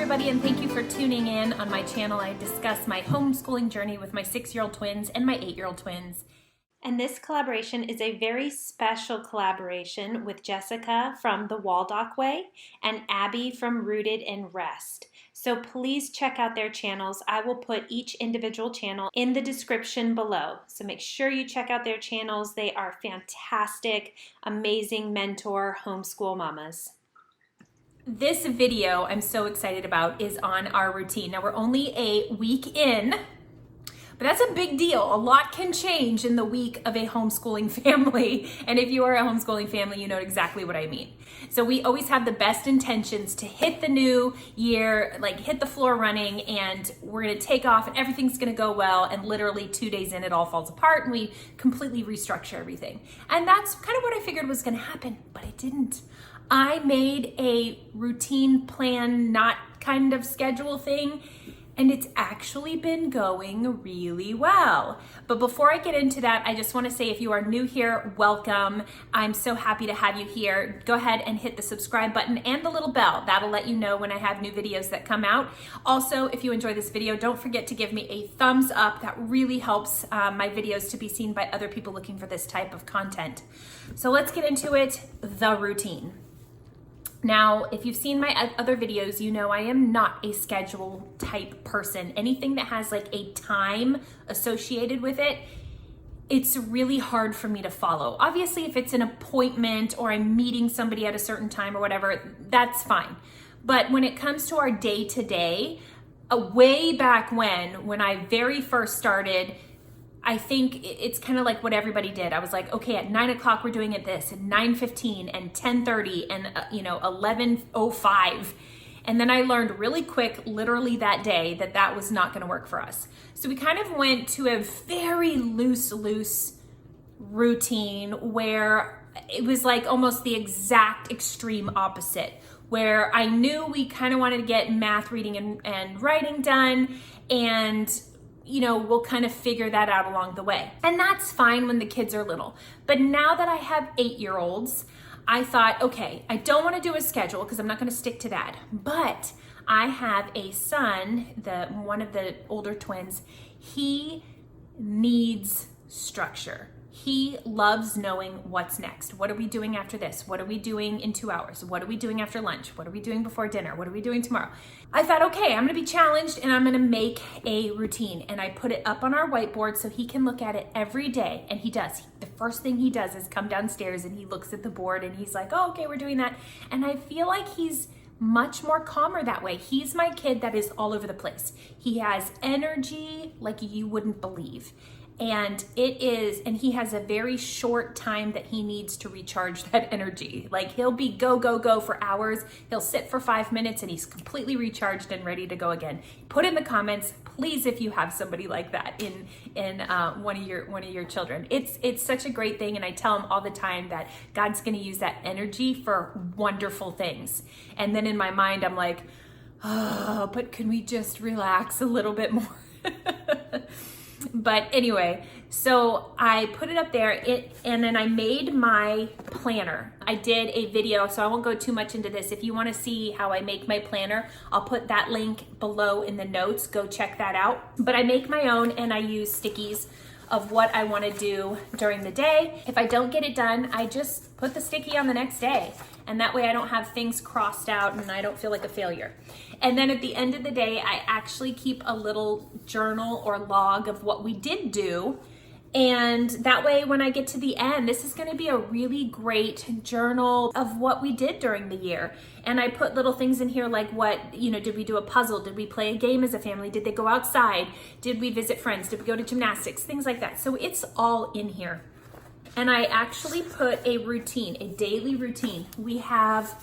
everybody, and thank you for tuning in. On my channel, I discuss my homeschooling journey with my 6-year-old twins and my 8-year-old twins. And this collaboration is a very special collaboration with Jessica from the Waldock Way and Abby from Rooted in Rest. So please check out their channels. I will put each individual channel in the description below. So make sure you check out their channels. They are fantastic, amazing mentor homeschool mamas. This video I'm so excited about is on our routine. Now we're only a week in, but that's a big deal. A lot can change in the week of a homeschooling family. And if you are a homeschooling family, you know exactly what I mean. So we always have the best intentions to hit the new year, like hit the floor running, and we're gonna take off and everything's gonna go well. And literally 2 days in, it all falls apart and we completely restructure everything. And that's kind of what I figured was gonna happen, but it didn't. I made a routine plan, not kind of schedule thing, and it's actually been going really well. But before I get into that, I just want to say if you are new here, welcome. I'm so happy to have you here. Go ahead and hit the subscribe button and the little bell. That'll let you know when I have new videos that come out. Also, if you enjoy this video, don't forget to give me a thumbs up. That really helps my videos to be seen by other people looking for this type of content. So let's get into it, the routine. Now, if you've seen my other videos, you know I am not a schedule type person. Anything that has like a time associated with it, it's really hard for me to follow. Obviously, if it's an appointment or I'm meeting somebody at a certain time or whatever, that's fine. But when it comes to our day-to-day, way back when I very first started, I think it's kind of like what everybody did. I was like, okay, at 9 o'clock, we're doing it this, and 9:15 and 10:30 and 11:05. And then I learned really quick, literally that day, that was not gonna work for us. So we kind of went to a very loose routine where it was like almost the exact extreme opposite, where I knew we kind of wanted to get math, reading, and writing done, and we'll kind of figure that out along the way. And that's fine when the kids are little. But now that I have 8-year-olds, I thought, okay, I don't want to do a schedule because I'm not going to stick to that. But I have a son, one of the older twins. He needs structure. He loves knowing what's next. What are we doing after this? What are we doing in 2 hours? What are we doing after lunch? What are we doing before dinner? What are we doing tomorrow? I thought, okay, I'm gonna be challenged and I'm gonna make a routine. And I put it up on our whiteboard so he can look at it every day. And he does. The first thing he does is come downstairs and he looks at the board and he's like, oh, okay, we're doing that. And I feel like he's much more calmer that way. He's my kid that is all over the place. He has energy like you wouldn't believe. And he has a very short time that he needs to recharge that energy. Like he'll be go, go, go for hours. He'll sit for 5 minutes and he's completely recharged and ready to go again. Put in the comments, please, if you have somebody like that in one of your children. It's such a great thing. And I tell him all the time that God's going to use that energy for wonderful things. And then in my mind, I'm like, oh, but can we just relax a little bit more? But anyway, so I put it up there and then I made my planner. I did a video, so I won't go too much into this. If you want to see how I make my planner, I'll put that link below in the notes. Go check that out. But I make my own and I use stickies of what I want to do during the day. If I don't get it done, I just put the sticky on the next day. And that way I don't have things crossed out and I don't feel like a failure. And then at the end of the day, I actually keep a little journal or log of what we did do. And that way when I get to the end, this is gonna be a really great journal of what we did during the year. And I put little things in here like did we do a puzzle? Did we play a game as a family? Did they go outside? Did we visit friends? Did we go to gymnastics? Things like that. So it's all in here. And I actually put a routine, a daily routine. We have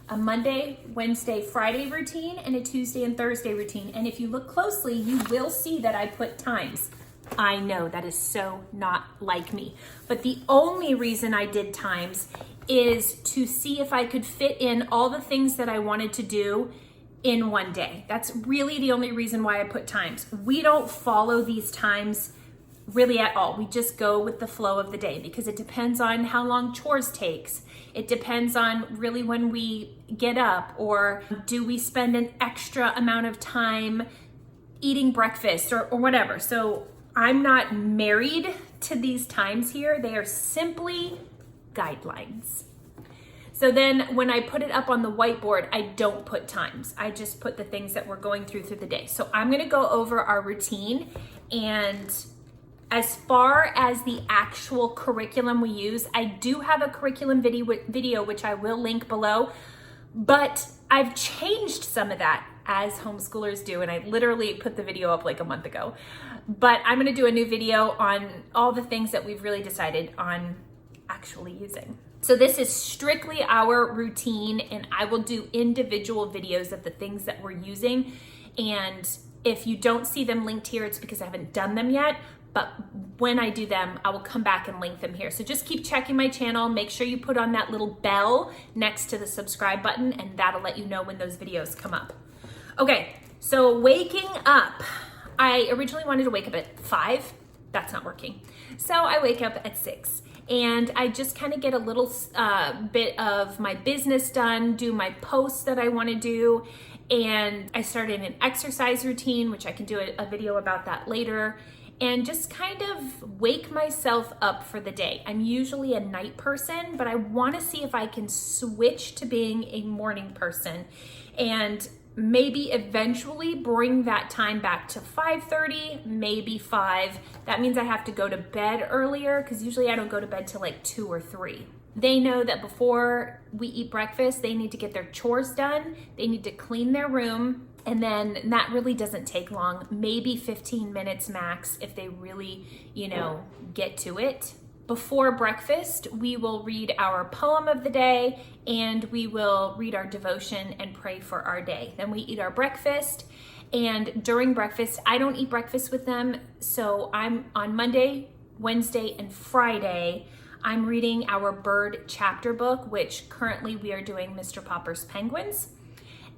a Monday, Wednesday, Friday routine and a Tuesday and Thursday routine. And if you look closely, you will see that I put times. I know that is so not like me. But the only reason I did times is to see if I could fit in all the things that I wanted to do in one day. That's really the only reason why I put times. We don't follow these times really at all. We just go with the flow of the day because it depends on how long chores takes. It depends on really when we get up, or do we spend an extra amount of time eating breakfast or whatever. So I'm not married to these times here. They are simply guidelines. So then when I put it up on the whiteboard, I don't put times. I just put the things that we're going through the day. So I'm gonna go over our routine, and as far as the actual curriculum we use, I do have a curriculum video which I will link below, but I've changed some of that, as homeschoolers do, and I literally put the video up like a month ago. But I'm gonna do a new video on all the things that we've really decided on actually using. So this is strictly our routine, and I will do individual videos of the things that we're using. And if you don't see them linked here, it's because I haven't done them yet. But when I do them, I will come back and link them here. So just keep checking my channel. Make sure you put on that little bell next to the subscribe button, and that'll let you know when those videos come up. Okay, so waking up. I originally wanted to wake up at 5. That's not working. So I wake up at 6. And I just kind of get a little bit of my business done, do my posts that I want to do. And I started an exercise routine, which I can do a video about that later. And just kind of wake myself up for the day. I'm usually a night person, but I want to see if I can switch to being a morning person, and maybe eventually bring that time back to 5:30, maybe 5. That means I have to go to bed earlier, because usually I don't go to bed till like 2 or 3. They know that before we eat breakfast, they need to get their chores done. They need to clean their room. And then that really doesn't take long, maybe 15 minutes max if they really, get to it. Before breakfast, we will read our poem of the day, and we will read our devotion and pray for our day. Then we eat our breakfast, and during breakfast, I don't eat breakfast with them. So I'm on Monday, Wednesday, and Friday, I'm reading our bird chapter book, which currently we are doing Mr. Popper's Penguins.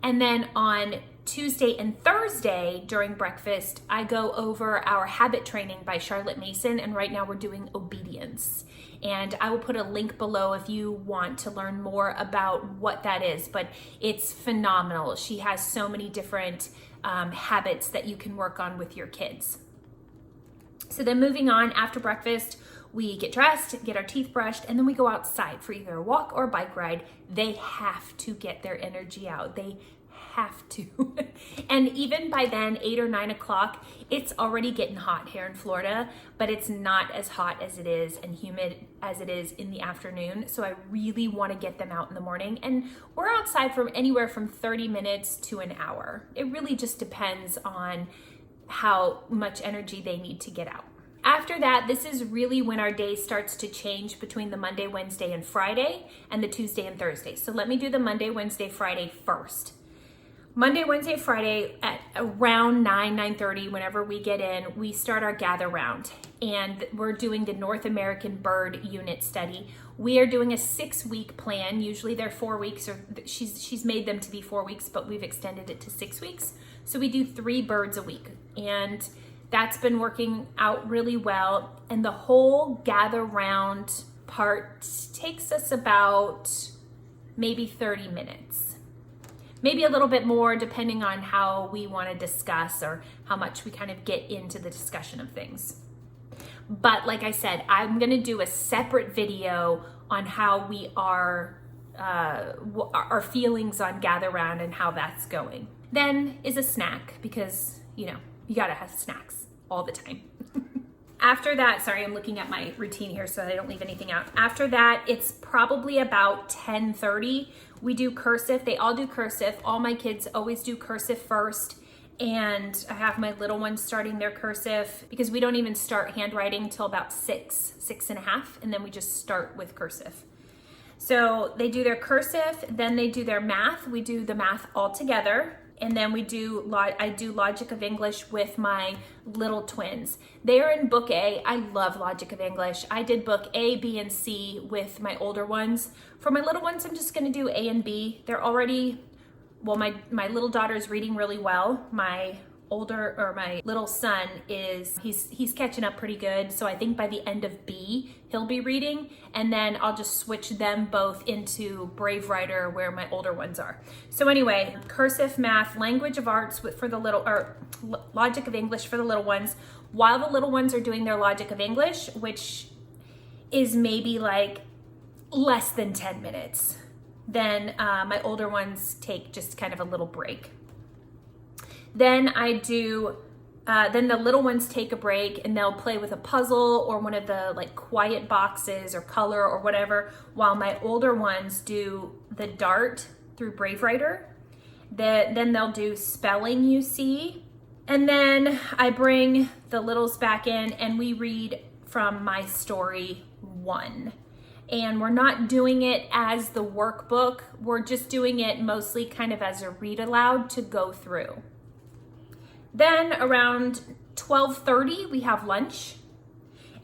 And then on Tuesday and Thursday during breakfast, I go over our habit training by Charlotte Mason, and right now we're doing obedience. And I will put a link below if you want to learn more about what that is, but it's phenomenal. She has so many different habits that you can work on with your kids. So then moving on, after breakfast, we get dressed, get our teeth brushed, and then we go outside for either a walk or a bike ride. They have to get their energy out. They have to. And even by then, 8 or 9 o'clock, it's already getting hot here in Florida, but it's not as hot as it is and humid as it is in the afternoon. So I really want to get them out in the morning. And we're outside from anywhere from 30 minutes to an hour. It really just depends on how much energy they need to get out. After that, this is really when our day starts to change between the Monday, Wednesday, and Friday, and the Tuesday and Thursday. So let me do the Monday, Wednesday, Friday first. Monday, Wednesday, Friday at around 9:30, whenever we get in, we start our gather round, and we're doing the North American Bird Unit Study. We are doing a 6-week plan. Usually they're 4 weeks, or she's made them to be 4 weeks, but we've extended it to 6 weeks. So we do 3 birds a week, and that's been working out really well. And the whole gather round part takes us about maybe 30 minutes. Maybe a little bit more depending on how we want to discuss or how much we kind of get into the discussion of things. But like I said, I'm going to do a separate video on how we are, our feelings on gather round and how that's going. Then is a snack, because, you gotta have snacks all the time. After that, sorry, I'm looking at my routine here so I don't leave anything out. After that, it's probably about 10:30. We do cursive. They all do cursive. All my kids always do cursive first. And I have my little ones starting their cursive, because we don't even start handwriting until about 6.5, and then we just start with cursive. So they do their cursive, then they do their math. We do the math all together. And then I do Logic of English with my little twins. They are in book A. I love Logic of English. I did book A, B, and C with my older ones. For my little ones, I'm just gonna do A and B. They're already, well, my little daughter is reading really well. My my little son he's catching up pretty good. So I think by the end of B, he'll be reading, and then I'll just switch them both into Brave Writer where my older ones are. So anyway, cursive, math, language of arts for the little, or logic of English for the little ones, while the little ones are doing their logic of English, which is maybe like less than 10 minutes. Then my older ones take just kind of a little break. Then then the little ones take a break and they'll play with a puzzle or one of the like quiet boxes or color or whatever, while my older ones do the Dart through Brave Writer. Then they'll do spelling UC. And then I bring the littles back in and we read from My Story 1. And we're not doing it as the workbook. We're just doing it mostly kind of as a read aloud to go through. Then around 12:30, we have lunch.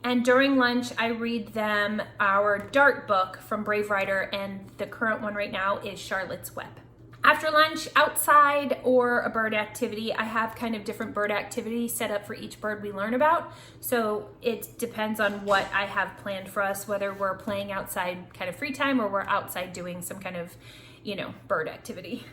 And during lunch, I read them our Dart book from Brave Writer, and the current one right now is Charlotte's Web. After lunch, outside or a bird activity, I have kind of different bird activities set up for each bird we learn about. So it depends on what I have planned for us, whether we're playing outside kind of free time or we're outside doing some kind of, bird activity.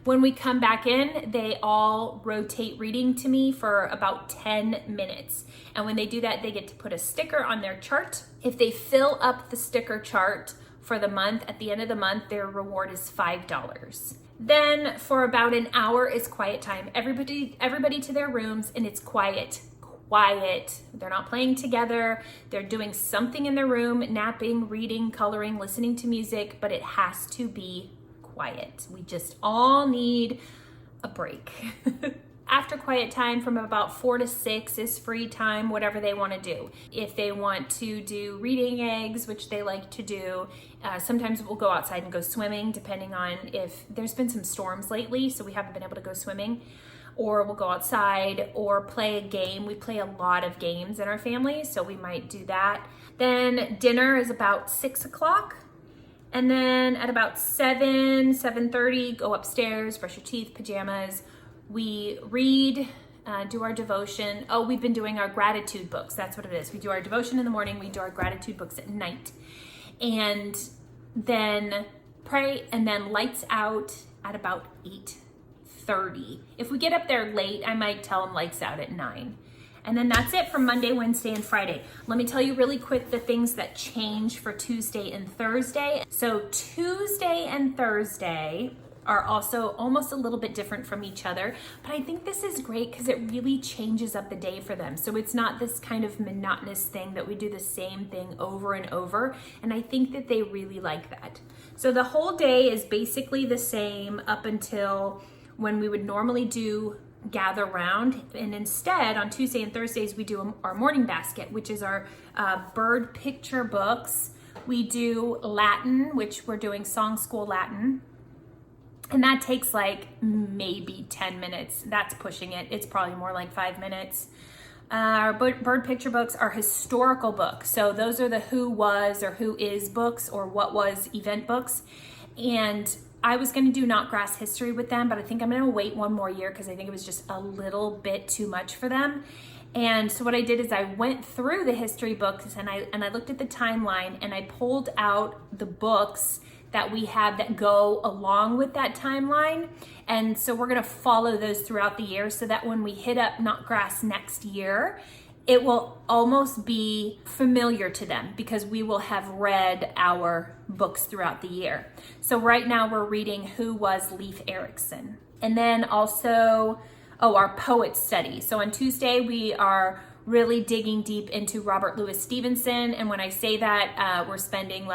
When we come back in, they all rotate reading to me for about 10 minutes. And when they do that, they get to put a sticker on their chart. If they fill up the sticker chart for the month, at the end of the month, their reward is $5. Then for about an hour is quiet time. Everybody to their rooms, and it's quiet. They're not playing together. They're doing something in their room, napping, reading, coloring, listening to music, but it has to be quiet. We just all need a break. After quiet time, from about 4 to 6 is free time, whatever they want to do. If they want to do reading eggs, which they like to do, sometimes we'll go outside and go swimming, depending on if there's been some storms lately, so we haven't been able to go swimming. Or we'll go outside or play a game. We play a lot of games in our family, so we might do that. Then dinner is about 6 o'clock. And then at about 7:30, go upstairs, brush your teeth, pajamas. We read, do our devotion. Oh, we've been doing our gratitude books. That's what it is. We do our devotion in the morning. We do our gratitude books at night. And then pray, and then lights out at about 8:30. If we get up there late, I might tell them lights out at 9. And then that's it for Monday, Wednesday, and Friday. Let me tell you really quick the things that change for Tuesday and Thursday. So Tuesday and Thursday are also almost a little bit different from each other, but I think this is great because it really changes up the day for them. So it's not this kind of monotonous thing that we do the same thing over and over, and I think that they really like that. So the whole day is basically the same up until when we would normally do gather round, and instead on Tuesday and Thursdays we do our morning basket, which is our bird picture books. We do Latin, which we're doing Song School Latin, and that takes like maybe 10 minutes. That's pushing it. It's probably more like 5 minutes. Our bird picture books are historical books, so those are the who was or who is books or what was event books. And I was going to do Not Grass history with them, but I think I'm going to wait one more year because I think it was just a little bit too much for them. And so what I did is I went through the history books and I looked at the timeline and I pulled out the books that we have that go along with that timeline. And so we're going to follow those throughout the year so that when we hit up Not Grass next year, it will almost be familiar to them because we will have read our books throughout the year. So right now we're reading Who Was Leif Erikson? And then also, our poet study. So on Tuesday, we are really digging deep into Robert Louis Stevenson. And when I say that, we're spending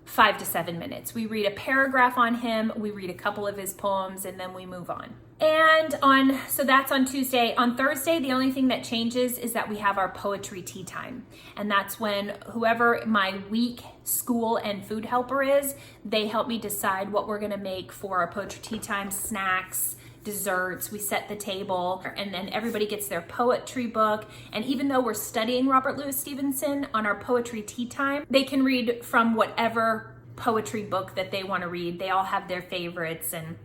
5 to 7 minutes. We read a paragraph on him, we read a couple of his poems, and then we move on. So that's on Tuesday. On Thursday, the only thing that changes is that we have our poetry tea time. And that's when whoever my week school and food helper is, they help me decide what we're gonna make for our poetry tea time, snacks, desserts. We set the table, and then everybody gets their poetry book. And even though we're studying Robert Louis Stevenson on our poetry tea time, they can read from whatever poetry book that they wanna read. They all have their favorites, and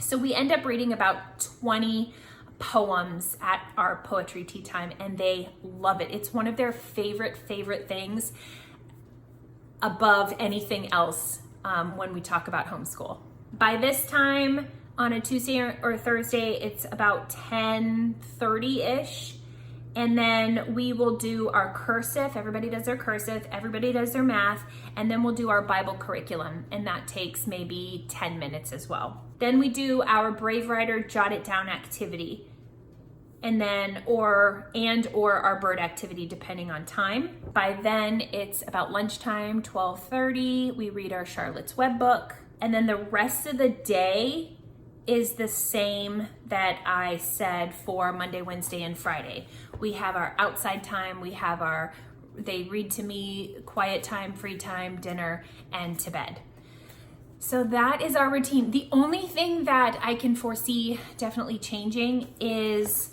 So we end up reading about 20 poems at our poetry tea time, and they love it. It's one of their favorite things above anything else when we talk about homeschool. By this time on a Tuesday or Thursday, it's about 10:30-ish. And then we will do our cursive. Everybody does their cursive, everybody does their math, and then we'll do our Bible curriculum, and that takes maybe 10 minutes as well. Then we do our Brave Writer Jot It Down activity, and then or our bird activity depending on time. By then it's about lunchtime, 12:30. We read our Charlotte's Web book, and then the rest of the day is the same that I said for Monday, Wednesday, and Friday. We have our outside time, they read to me, quiet time, free time, dinner, and to bed. So that is our routine. The only thing that I can foresee definitely changing is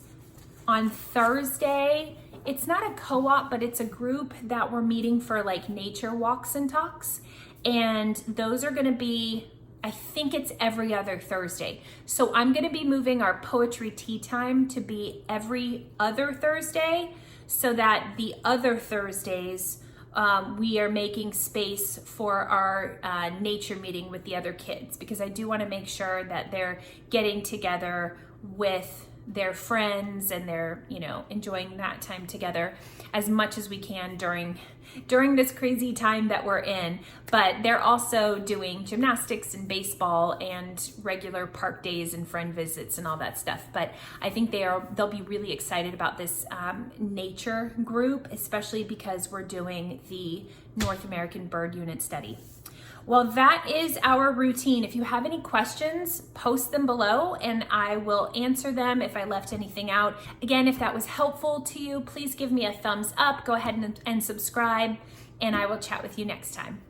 on Thursday. It's not a co-op, but it's a group that we're meeting for like nature walks and talks. And those are gonna be, I think it's every other Thursday. So I'm gonna be moving our poetry tea time to be every other Thursday, so that the other Thursdays, we are making space for our nature meeting with the other kids, because I do wanna make sure that they're getting together with their friends and they're, enjoying that time together as much as we can during this crazy time that we're in. But they're also doing gymnastics and baseball and regular park days and friend visits and all that stuff. But I think they'll be really excited about this nature group, especially because we're doing the North American Bird Unit study. Well, that is our routine. If you have any questions, post them below and I will answer them if I left anything out. Again, if that was helpful to you, please give me a thumbs up. Go ahead and subscribe, and I will chat with you next time.